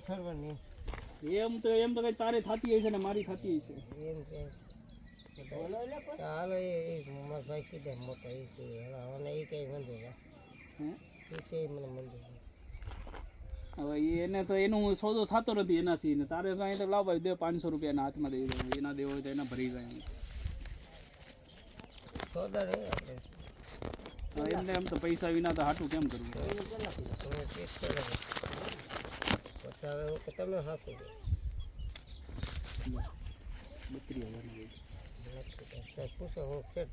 સડવાની એમ તો કઈ તારે થતી હશે ને મારી થતી હશે એમ કે ચાલો એ મારા ભાઈ કીધે મોટો એ કે હવે એ કઈ મંજૂર એ કઈ મને મંજૂર હવે એને તો એનું સોદો થતો નથી એના સી ને તારે કાંઈ તો લાવ ભાઈ દે 500 રૂપિયા હાથમાં દઈ દઉં એના દેવો હોય તો એના ભરી જાય સોદા રે એમને એમ તો પૈસા વિના તો હાટું કેમ કરવું પછી હવે તમે હાસુ 32,000 પૂછો હું છે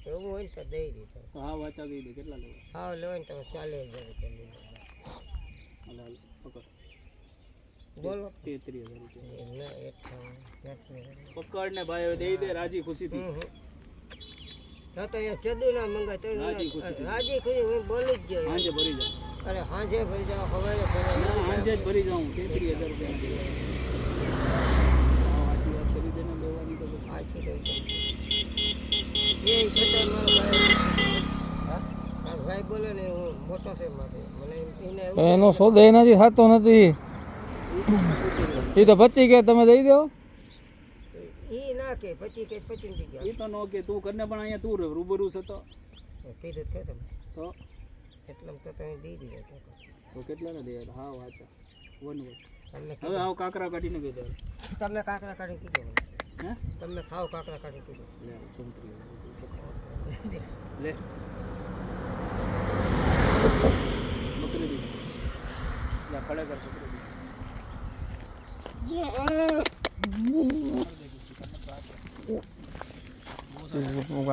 એવું હોય ને તો દઈ દીધો હા વાંચા દઈ દે કેટલા લેવા હા લેવો ને તમે 40,000 રૂપિયા હાલ પકડ બોલો 33,000 રૂપિયા ના એક પકડ ને ભાઈ હવે દઈ દે રાજી ખુશીથી તો એ ચેદુ ના મંગાય તો રાજી ખુશી હું બોલી જ ગયો હાંજે ભરી જા અરે હાંજે ભરી જાવ ખબર હાંજે જ ભરી જાઉં 33,000 રૂપિયા સાચી વાત કરી દે ને લેવાની તો સાચી એ ખેતર મારો ભાઈ બોલે ને હું મોટો છે માટે મને એનો સોદો એનાથી થતો નથી એ તો 25 કે તમે દઈ દો ઈ ના કે 25 કે 25 ની ગયા એ તો નો કે તું કરને પણ અહીંયા તું રૂબરૂ છે તો કીધું કે તમે તો એટલમ તો તમે દઈ દીધો તો કેટલા ને દે હા વાચા વન તમને હવે આવ કાકરા કાઢીને કહી દે તમને કાકરા કાઢી કીધું હે તમને ખાવ કાકરા કાઢી કીધું લે ચમત્રી લે બકરી દી લે ખડે કર બકરી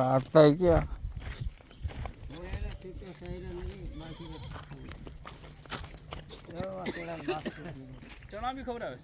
आता है क्या ચણા બી ખવડાવે